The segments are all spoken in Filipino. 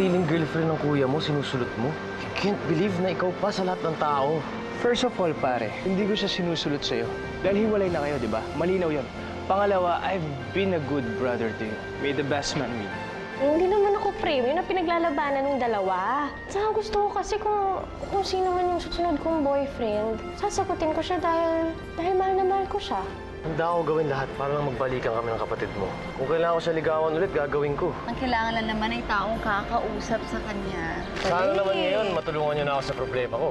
sariling girlfriend ng kuya mo, sinusulot mo? I can't believe na ikaw pa sa lahat ng tao. First of all, pare, hindi ko siya sinusulot sa'yo. Dahil hiwalay na kayo, di ba? Malinaw yun. Pangalawa, I've been a good brother to you. May the best man win. Hindi naman ako premyo na pinaglalabanan ng dalawa. Saka gusto ko kasi kung sino man yung susunod kong boyfriend, sasagutin ko siya dahil mahal na mahal ko siya. Handa ako gawin lahat para lang magbalikan kami ng kapatid mo. Kung kailangan ko siya ligawan ulit, gagawin ko. Ang kailangan lang naman ay taong kakausap sa kanya. Sana naman ngayon, matulungan niyo na ako sa problema ko.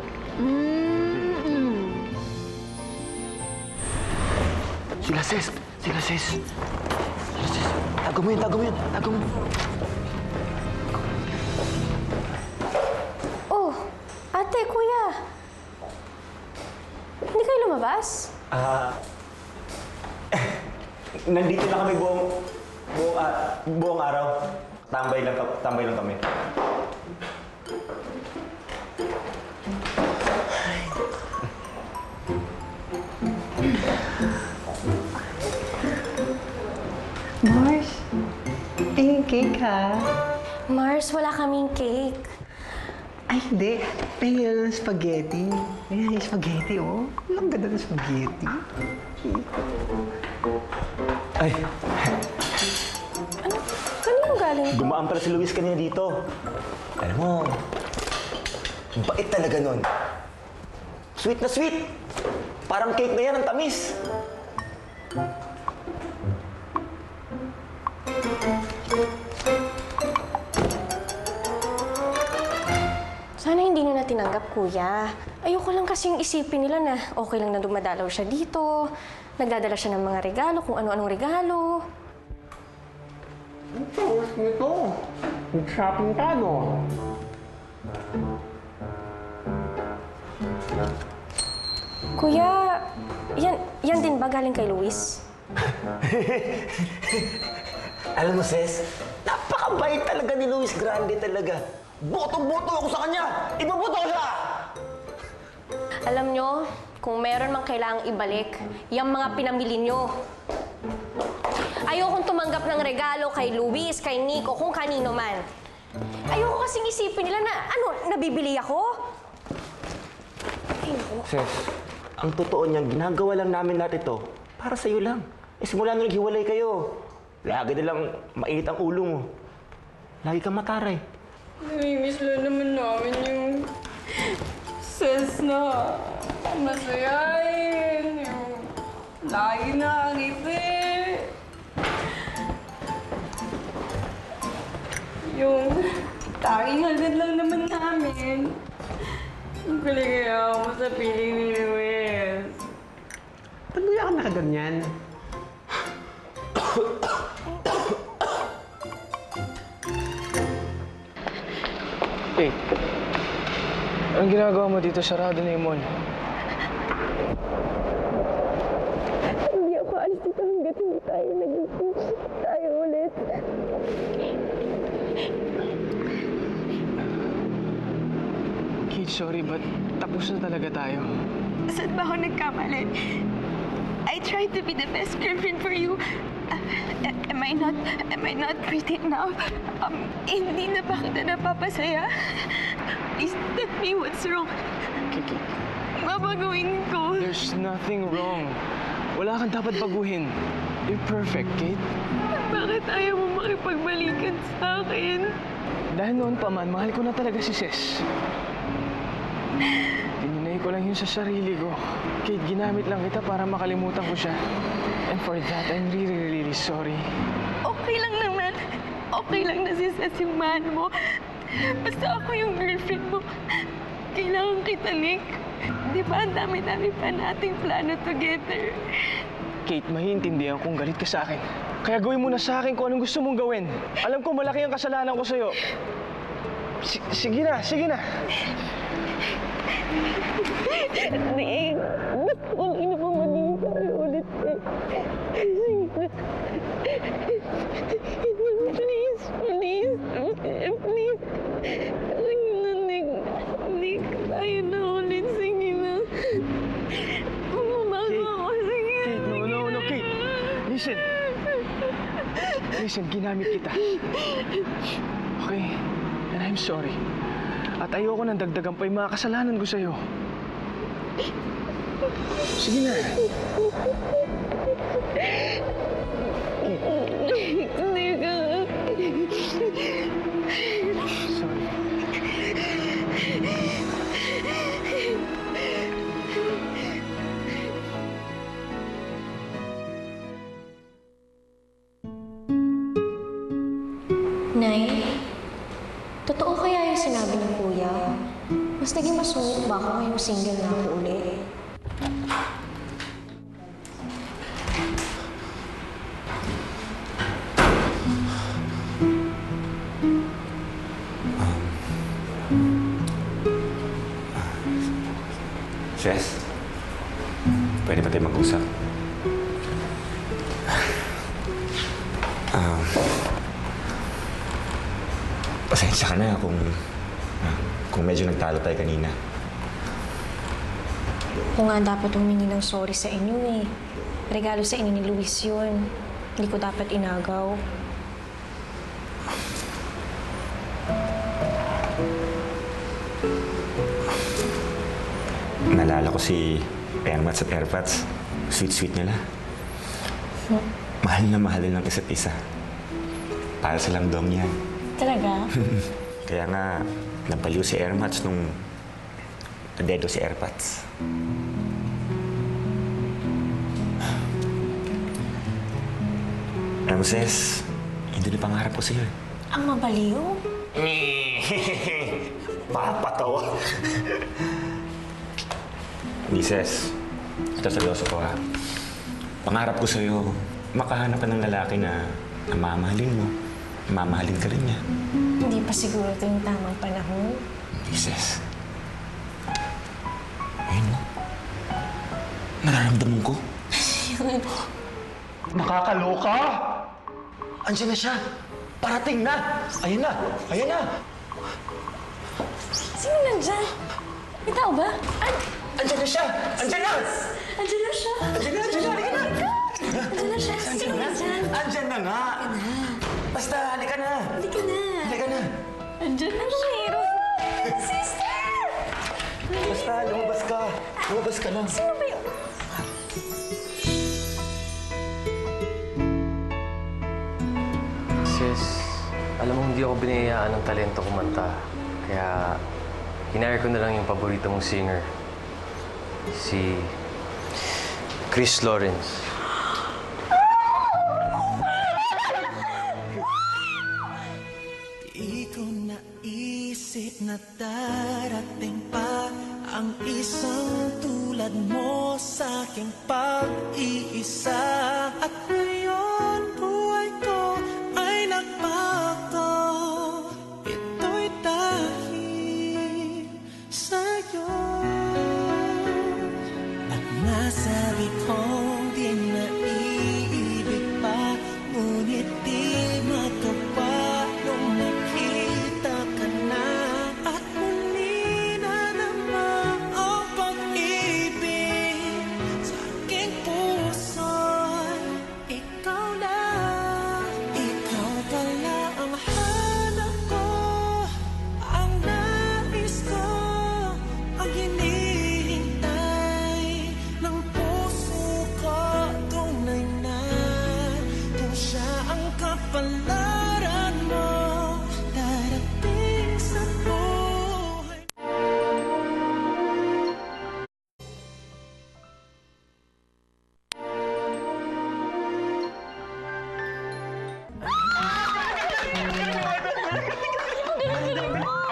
Sila sis! Sila sis! Sila sis! Tago mo yun! Tago mo yun! Tago mo! Oh, ate, kuya. Hindi kayo lumabas? Nandito lang kami buong araw. Tambay lang kami. Mars, tingin cake ha? Mars, wala kaming cake. Ay, hindi. Tingin ng spaghetti. Ayan yung spaghetti, oh. Ang ganda ng spaghetti. Ay, Ano? Kanino galing to? dumaan pala si Luis kanina dito. Alam mo, bait talaga nun. Sweet na sweet. Parang cake na yan, ang tamis. Sana hindi nyo na tinanggap, kuya. Ayoko lang kasing isipin nila na okay lang na dumadalaw siya dito, nagdadala siya ng mga regalo, kung ano-anong regalo. Ang tawag nito. Nag-shopping ka, no? Kuya, yan din ba galing kay Luis? Alam mo, sis, napakabait talaga ni Luis Grande talaga. Botong-boto ako sa kanya! Ibaboto ko siya! Alam nyo, kung meron mang kailangang ibalik, yung mga pinamili nyo. Ayokong tumanggap ng regalo kay Luis, kay Nico, kung kanino man. Ayoko kasing isipin nila na, nabibili ako? Ay, naku. Sis, ang totoo niyan, ginagawa lang namin lahat ito para sa'yo lang. Simula nung naghiwalay kayo, lagi na lang mainit ang ulo mo. Lagi kang mataray. Namimiss lang naman namin yung sis na masayahin, yung lagi nakangiti. Yung tanging halad lang naman namin. Ang kaligaya mo sa piling ni Luis. Ba't mo ka nakaganyan? Hey, anong ginagawa mo dito? Sarado na yung mall. Hindi ako alis dito hanggat hindi tayo nag-usap tayo ulit. Kid, sorry, but tapos na talaga tayo. Saan ba ako nagkamali? I tried to be the best girlfriend for you. Am I not pretty enough? Hindi na ba kita napapasaya? Please tell me what's wrong. Kiki, Babagawin ko. there's nothing wrong. Wala kang dapat baguhin. You're perfect, Kate. Bakit ayaw mo makipagbalikan sa akin? Dahil noon pa man, mahal ko na talaga si Ses. Pininay ko lang yun sa sarili ko. Kate, ginamit lang kita para makalimutan ko siya. And for that, I'm really sorry. Okay lang naman. Okay lang na si Seth yung mahal mo. Basta ako yung girlfriend mo. Kailangan kita, Nick. Di ba ang dami-dami pa nating plano together? Kate, maiintindihan kung galit ka sa akin. Kaya gawin mo na sa akin kung anong gusto mong gawin. Alam ko malaki ang kasalanan ko sa'yo. Sige na, sige na. Nick, gusto ko lang naman maging tayo ulit eh. Please, please, please. Sige na, Nick. Nick, tayo na ulit. Sige na. Umabago ako. Sige na. Kate, no, Kate. Listen, ginamit kita. Okay? And I I'm sorry. At ayoko nang dagdagan pa yung mga kasalanan ko sa'yo. Sige na. Sorry. Nay, totoo kaya yung sinabi ni Kuya? Mas naging masungit ba ako ngayong single na ako ulit? Ses, pwede ba tayo mag-usap? Pasensya ka na kung medyo nagtalo tayo kanina. Ako nga dapat humingi ng sorry sa inyo eh. Regalo sa inyo ni Luis yun. Hindi ko dapat inagaw. Naalala ko si Ermats at Erpats. Sweet-sweet nila. Mahal na mahal ng isa't isa. Para silang dong yan. Talaga? Kaya nga, nabaliw si Ermats nung nadedo si Erpats. Alam mo, Ses, hindi na pangarap ko sa'yo eh. Ang mabaliw? Papatawa. Hindi, Ses. Ito seryoso ko ha. Pangarap ko sa'yo, makahanap ka ng lalaki na mamahalin mo. Mamahalin ka rin niya. Hindi pa siguro ito yung tamang panahon. Hindi, Ses. Ayun mo. Nararamdaman ko. Nakakaloka! Andiyan na siya. Parating na. Ayan na. Ayan na. Sino nandyan? May tao ba? Andiyan na siya. Andiyan na. Andyan na siya. Andiyan na. Andiyan na. Halika na. Andyan na siya. Sino nandyan? Andiyan na nga. Basta, halika na. Halika na. Halika na. Andyan na siya. Sister! Basta, lumabas ka. Lumabas ka lang. Sino ba yun? Sis, alam mo hindi ako binayaan ng talento kumanta. Kaya, hinire ko na lang yung paborito mong singer. Si Chris Lawrence. Di ko naisip na darating pa ang isang tulad mo sa aking pag-iisa. At ngayon buhay ko ay nagbago. Ito'y dahil sa'yo. At nasabi kong di na iibig pa, ngunit di magawa nung nakita ka na. At muli na naman ang pag-ibig sa aking puso. Ikaw lang, ikaw pala ang hanap ko, ang nais ko, ang hinihintay ng puso ko. Tunay na kung siya ang kapalaran mo darating sa buhay.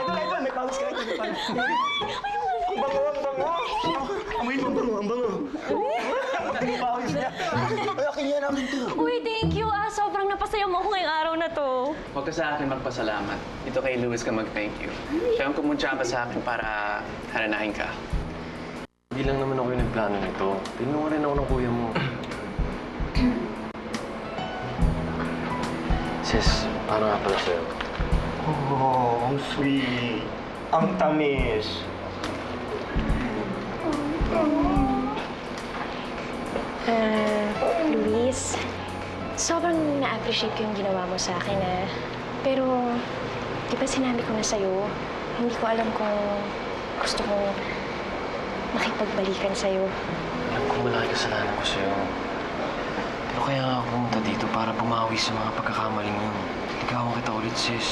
Idol, may pawis ka rin. Ang bango, ang bango. Amoy mo, ang bango, ang bango. Ang pawis niya. Ay, akin yan, akin to. Uy, thank you ah. Sobrang napasaya mo ako ngayong araw na to. Huwag ka sa akin magpasalamat. Ito kay Luis ka mag-thank you. Siya ang kumuntsaba sa akin para hananahin ka. Hindi lang naman ako yung nagplano nito. Tinungan rin ako ng kuya mo. Sis, paano nga pala sa'yo? Oh, ang sweet. Ang tamis. Luis, sobrang na-appreciate ko yung ginawa mo sa akin ah. Pero Di ba sinabi ko na sa'yo, hindi ko alam kung gusto kong makipagbalikan sa'yo. Alam ko malaki kasalanan ko sa'yo. Pero kaya nga ako pumunta dito para bumawi sa mga pagkakamaling yun. Ligawan kita ulit, sis.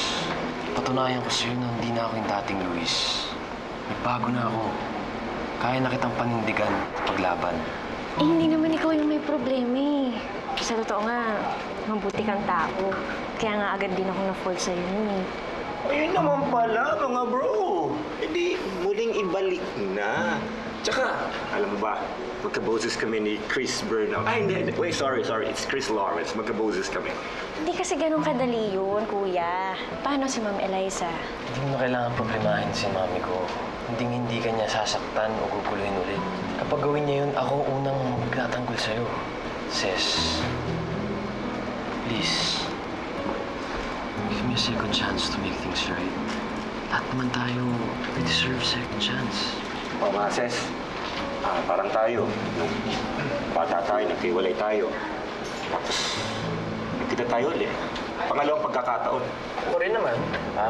Patunayan ko sa'yo na hindi na ako yung dating Luis. Nagbago na ako. Kaya na kitang panindigan at paglaban. Eh, hindi naman ikaw yung may problema eh. Sa totoo nga, mabuti kang tao. Kaya nga agad din ako na-fall sa'yo nun eh. Ayun naman pala, mga bro. Hindi, muling ibalik na. Tsaka, alam mo ba, magkaboses kami ni Chris Burnham. Ay, hindi. Wait, sorry. It's Chris Lawrence. Magkaboses kami. Hindi kasi ganun kadali yun, kuya. Paano si Ma'am Eliza? Hindi mo na kailangan problemahin si mami ko. Hindi ka niya sasaktan o guguluhin ulit. Kapag gawin niya yun, ako unang magtatanggol sa'yo. Sis, please, give me a second chance to make things right. Lahat naman tayo, we deserve second chance. O nga, Ses. Parang tayo. Nung bata tayo, nagkiwalay tayo. Tapos, nagkita tayo ulit. Pangalawang pagkakataon. Ako rin naman.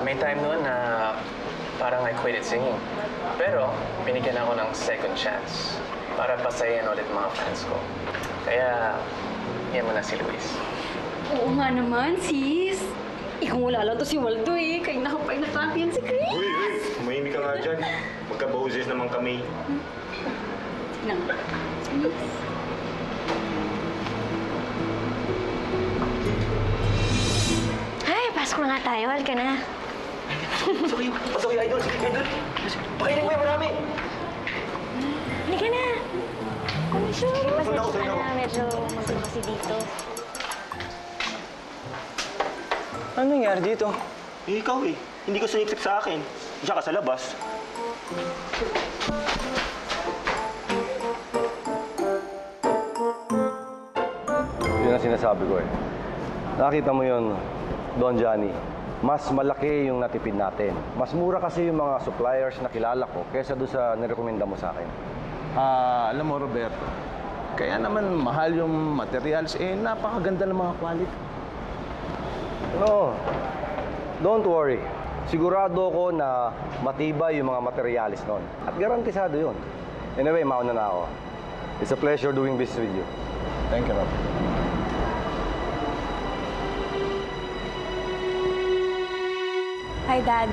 May time noon na parang I quitted singing. Pero, binigyan ako ng second chance para pasayan ulit mga fans ko. Kaya, yan mo na si Luis. Oo nga naman, sis. Ikaw wala lang to si Waldo eh. Kaya nakapay na champion si Chris. Uy! Umahimik ka nga dyan. Magkaboses naman kami. Nang. Ay, pasok na nga tayo. Halika na. Pasok yung idol. Pakainin mo yung marami. Halika na. Sige, Punta ko, pasensya punta ko. ka na. Medyo magulo kasi dito. Ano nangyari dito? Eh, ikaw eh. Hindi ka sumipsip sa akin. Diyan ka sa labas. Yun ang sinasabi ko eh. Nakita mo yun, Don Johnny. Mas malaki yung natipid natin. Mas mura kasi yung mga suppliers na kilala ko kaysa doon sa nirekomenda mo sa akin. Alam mo, Roberto, kaya naman mahal yung materials, napakaganda ng mga quality. No, don't worry. Sigurado ko na matibay yung mga materialis nun. At garantisado yun. Anyway, mauna na ako. It's a pleasure doing business with you. Thank you, Rob. Hi, Dad.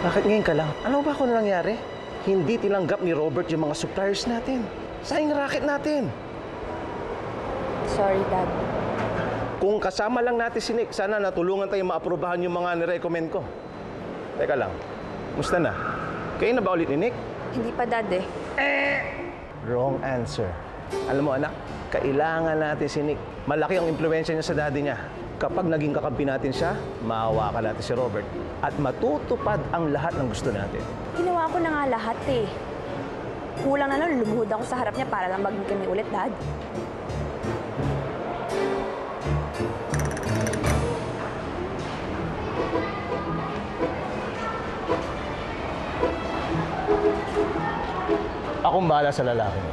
Bakit ngayon ka lang? Ano ba kung nangyari? Hindi tinanggap ni Robert yung mga suppliers natin. Sayang racket natin. Sorry, Dad. Kung kasama lang natin si Nick, sana natulungan tayo maaprubahan yung mga nirecommend ko. Teka lang, musta na? Kayo na ba ulit ni Nick? Hindi pa, Dad eh. Wrong answer. Alam mo anak, kailangan natin si Nick. Malaki ang impluwensya niya sa daddy niya. Kapag naging kakampi natin siya, maawakan natin si Robert. At matutupad ang lahat ng gusto natin. Ginawa ko na nga lahat eh. Kulang na lang, lumuhod ako sa harap niya para lang maging kami ulit, Dad. Akong bahala sa lalaki mo.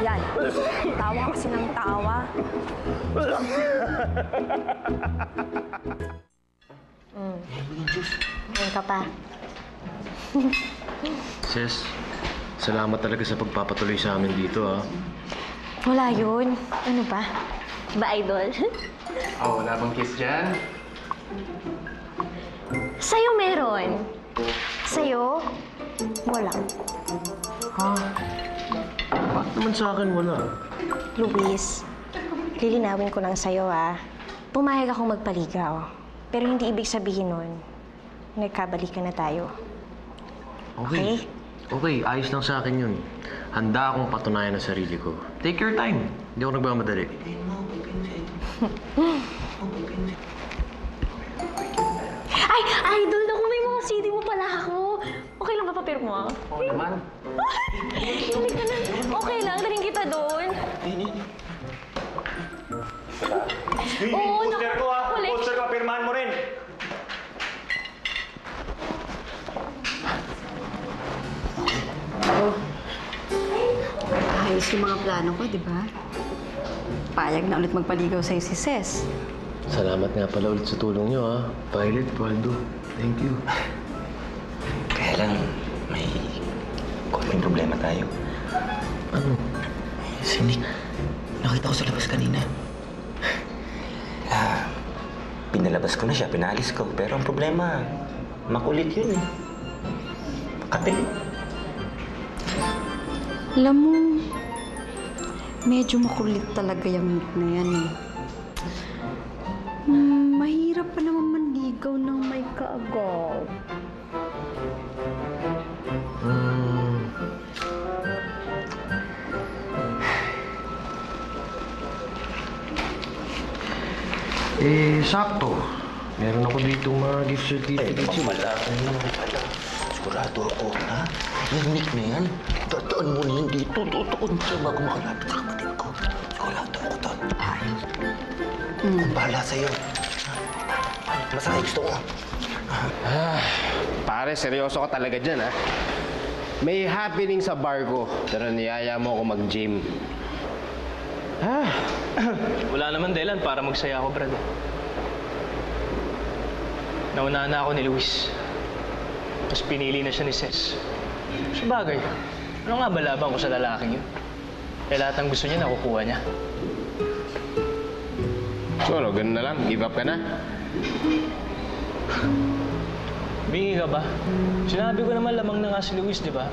Yan. Tawa kasi ng tawa. Ngayon ka pa. Sis, salamat talaga sa pagpapatuloy sa amin dito, ha. Wala yun. Ano ba? Ba, idol? Wala bang kiss dyan? Sa'yo meron. Sa'yo, wala. Bakit naman sa akin wala? Luis, lilinawin ko lang sa'yo, ha. Pumayag akong magpaligaw. Pero hindi ibig sabihin nun, nagkabalikan na tayo. Okay. Okay, ayos lang sa akin yun. Handa akong patunayan ang sarili ko. Take your time. Hindi ako nagmamadali. Ay! Idol! Naku, may mga CD mo pala ako. Okay lang ba papir mo? Oo naman. Hindi ka na. Okay lang, daling kita doon. Oo, Poster ko ha! Ulit. Poster ko, pirmahan mo rin! naayos yung mga plano ko, di ba? Payag na ulit magpaligaw sa'yo si Ses. Salamat nga pala ulit sa tulong niyo, ha? Violet, Waldo. Thank you. Kaya lang, may konting problema tayo. Ano? Si Nick, nakita ko sa labas kanina. Pinalabas ko na siya, pinalis ko. Pero ang problema, makulit yun eh. Kapil. Alam mo, medyo makulit talaga yung Nick na yan eh. Mahirap pa naman manligaw ng may kaagaw. Sakto. Meron ako dito mga gift certificates. Pala. Sigurado ako, ha? Yung Nick na yan, tataan mo na yan dito. Tutuon siya bago makalapit sa kapatid ko. Sigurado ako doon. Kung bahala sa'yo. Masakay gusto ko. Pare, seryoso ka talaga dyan, ha? May happening sa bar ko, pero niyaya mo ako mag-gym. Wala naman dahilan para magsaya ako, Brad. Naunahan na ako ni Luis. Tapos pinili na siya ni Ses. Sabagay, ano nga ba laban ko sa lalaking yun? Eh lahat ng gusto niya nakukuha niya. So, ano, ganun na lang? Give up ka na? Bingi ka ba? Sinabi ko naman lamang na nga si Luis, di ba?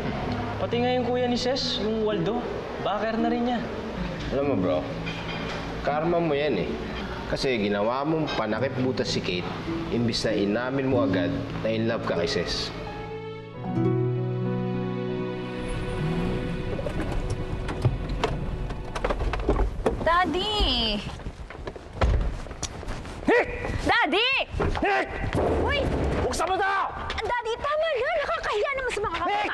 Pati nga yung kuya ni Ses, yung Waldo, backer na rin niya. Alam mo, bro, karma mo yan eh. Kasi ginawa mong panakip butas si Kate, imbis na inamin mo agad na in love ka kay Ses. Daddy! Nick! Daddy! Nick! Uy! Buksan mo daw! Daddy, tama na! Nakakahiya naman sa mga kapatid.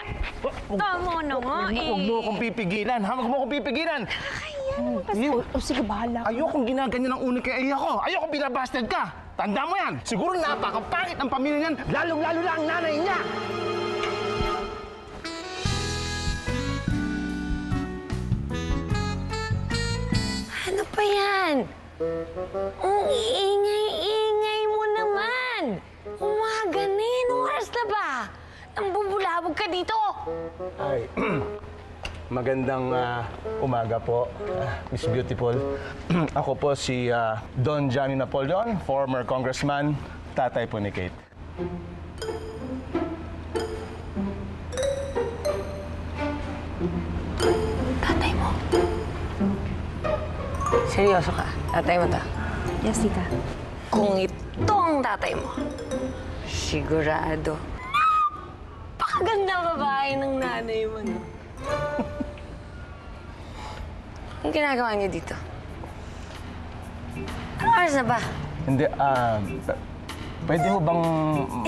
Tama na nga eh. Huwag mo akong pipigilan, ha? Huwag mo akong pipigilan. Nakakahiya naman kasi. Sige, bahala. Ayokong ginaganyan ng unik kay iya ko. Ayokong binabasted ka. Tanda mo yan. Siguro napakapangit ang pamilya niyan, lalong-lalo lang ang nanay niya. Ano pa yan? Ang iingay-ingay mo naman! Umaga na yun, oras na ba? Nambubulabog ka dito! Ay, magandang umaga po, Miss Beautiful. Ako po si Don Johnny Napoleon, former congressman, tatay po ni Kate. Tatay mo? Seryoso ka? Tatay mo to? Yes, tita. Kung ito ang tatay mo, sigurado. Napakaganda babae ng nanay mo, no? Anong ginagawa niyo dito? Anong oras na ba? Hindi, pwede mo bang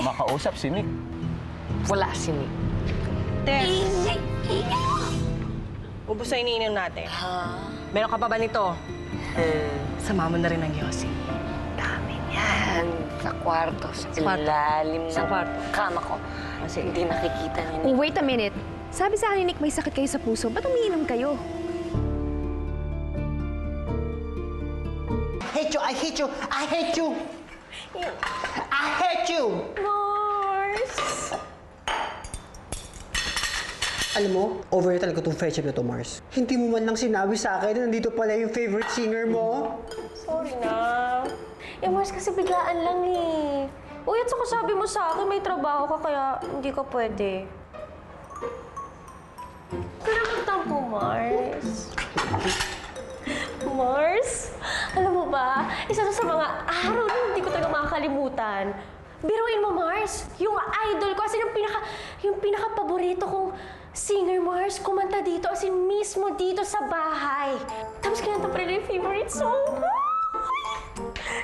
makausap si Nick? Wala si Nick. Tess, ubos na iniinom natin. Meron ka pa ba nito? Sama mo na rin ang Yossi. Dami niyan. Sa kwarto, sa ilalim ng kama ko. Kasi hindi nakikita ni Nick. Oh, wait a minute. Sabi sa akin ni Nick may sakit kayo sa puso. Ba't umiinom kayo? I hate you! I hate you! I hate you! I hate you! Mars! Alam mo, over na talaga itong friendship na to, Mars. Hindi mo man lang sinabi sa akin na nandito pala yung favorite singer mo. Sorry na. Mars, kasi biglaan lang eh. Uy, at saka sabi mo sa akin, may trabaho ka, kaya hindi ka pwede. Pero magtampo, Mars. Mars, alam mo ba, isa to sa mga araw na hindi ko talaga makakalimutan. Biruin mo, Mars, yung idol ko, as in yung pinaka-paborito kong singer, Mars, kumanta dito, as in mismo dito sa bahay. Tapos kinanta pa rin yung favorite song ko.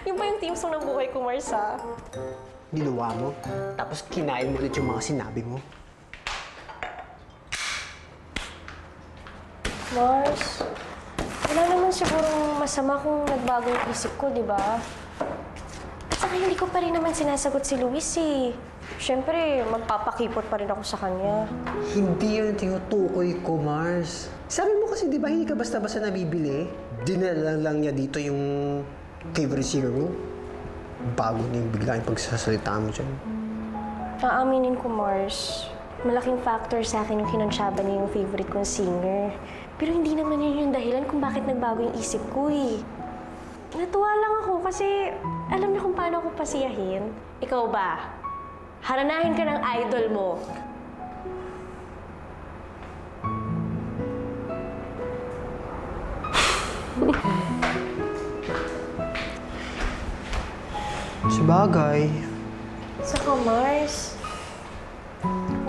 Yung pa yung theme song ng buhay ko, Mars, ha? Ginawa mo, tapos kinain mo ulit yung mga sinabi mo. Mars, wala naman sigurong masama kung nagbago yung isip ko, di ba? At saka hindi ko pa rin naman sinasagot si Luis eh. Siyempre, magpapakipot pa rin ako sa kanya. Hindi yun tinutukoy ko, Mars. Sabi mo kasi, di ba, hindi ka basta-basta nabibili? Dinala lang niya dito yung favorite singer mo. Bago na yung bigla yung pagsasalita mo dyan. Aaminin ko, Mars. Malaking factor sa akin yung kinonsyaba niya yung favorite kong singer. Pero hindi naman yun yung dahilan kung bakit nagbago yung isip ko eh. Natuwa lang ako kasi alam niya kung paano ako pasiyahin. Ikaw ba? Haranahin ka ng idol mo. Sabagay. Saka Mars,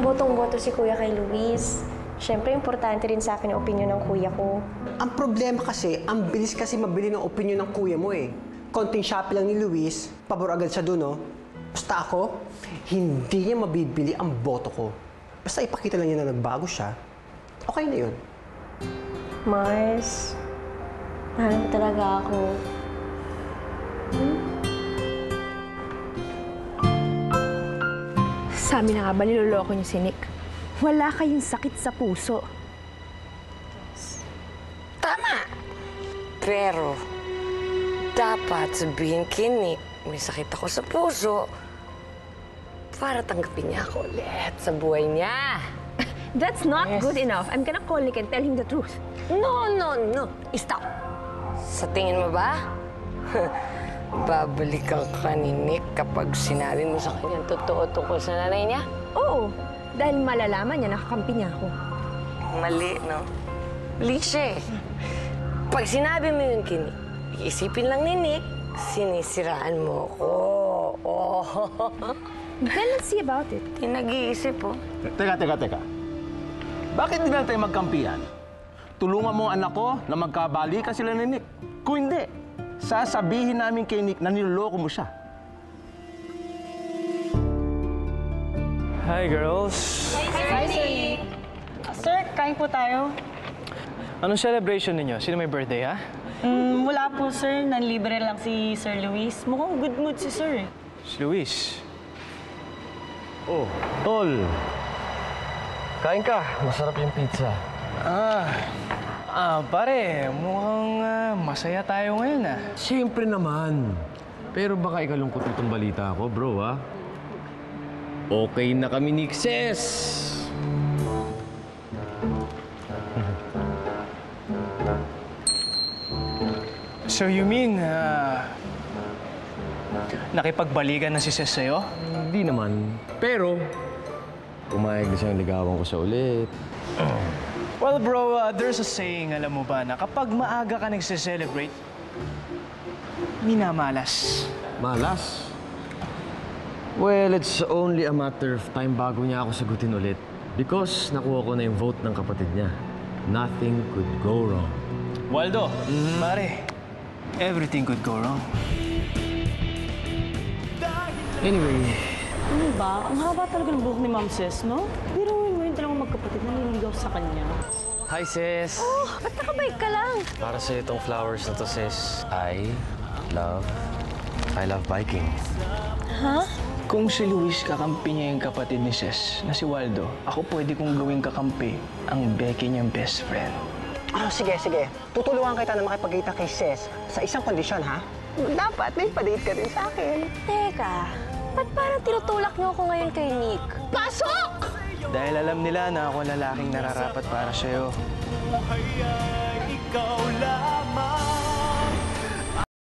botong-boto si Kuya kay Luis. Siyempre, importante rin sa akin yung opinion ng kuya ko. Ang problema kasi, ang bilis kasi mabili ng opinion ng kuya mo eh. Konting Shopee lang ni Luis, pabor agad siya dun, no? Basta ako, hindi niya mabibili ang boto ko. Basta ipakita lang niya na nagbago siya, okay na yun. Mars, mahal mo talaga ako. Sabi na nga ba niloloko niyo si Nick? Wala kayong sakit sa puso. Tama! Pero, dapat sabihin kay Nick, may sakit ako sa puso para tanggapin niya ako ulit sa buhay niya. That's not good enough. I'm gonna call Nick and tell him the truth. No. Stop! Sa tingin mo ba? Babalikan ka ni Nick kapag sinabi mo sa kanya totoo tungkol sa nanay niya? Oo, dahil malalaman niya nakakampi niya ako. Mali, no? Mali siya eh. Pag sinabi mo yun kay Nick, iisipin lang ni Nick, sinisiraan mo ako. Oh. Then let's see about it. Nag-iisip, oh. Teka. Bakit di lang tayo magkampihan? Tulungan mo ang anak ko na magkabalikan sila ni Nick. Kung hindi, sasabihin namin kay Nick na niloloko mo siya. Hi, girls. Hi, Sir. Sir, kain po tayo. Anong celebration ninyo? Sino may birthday, ha? Wala po, sir. Nanlibre lang si Sir Luis. Mukhang good mood si Sir. Si Luis. Oh, tol. Kain ka. Masarap yung pizza. Pare, mukhang masaya tayo ngayon, ah. Siyempre naman. Pero baka ikalungkot itong balita ko, bro, ha? Okay na kami ni Ses! So you mean, nakipagbalikan na si Ses sa'yo? Hindi naman. Pero, pumayag na siyang ligawan ko siya ulit. Well, bro, there's a saying, alam mo ba, na kapag maaga ka nagse-celebrate, minamalas. Malas? Well, it's only a matter of time bago niya ako sagutin ulit. Because nakuha ko na yung vote ng kapatid niya. Nothing could go wrong. Waldo, pare, everything could go wrong. Anyway, Ano ba? Ang haba talaga ng buhok ni Ma'am Ses, no? Pero ngayon dalawang magkapatid na nililigaw sa kanya. Hi, sis. Oh, ba't nakabike ka lang? Para sa itong flowers na to, sis. I love biking. Ha? Kung si Luis kakampi niya yung kapatid ni Ses na si Waldo, ako pwede kong gawing kakampi ang Becky niyang best friend. Sige. Tutulungan kita na makipagkita kay Ses sa isang kondisyon, ha? Dapat may pa-date ka rin sa akin. Teka, ba't parang tinutulak niyo ako ngayon kay Nick? Pasok! Dahil alam nila na ako ang lalaking nararapat para sa'yo.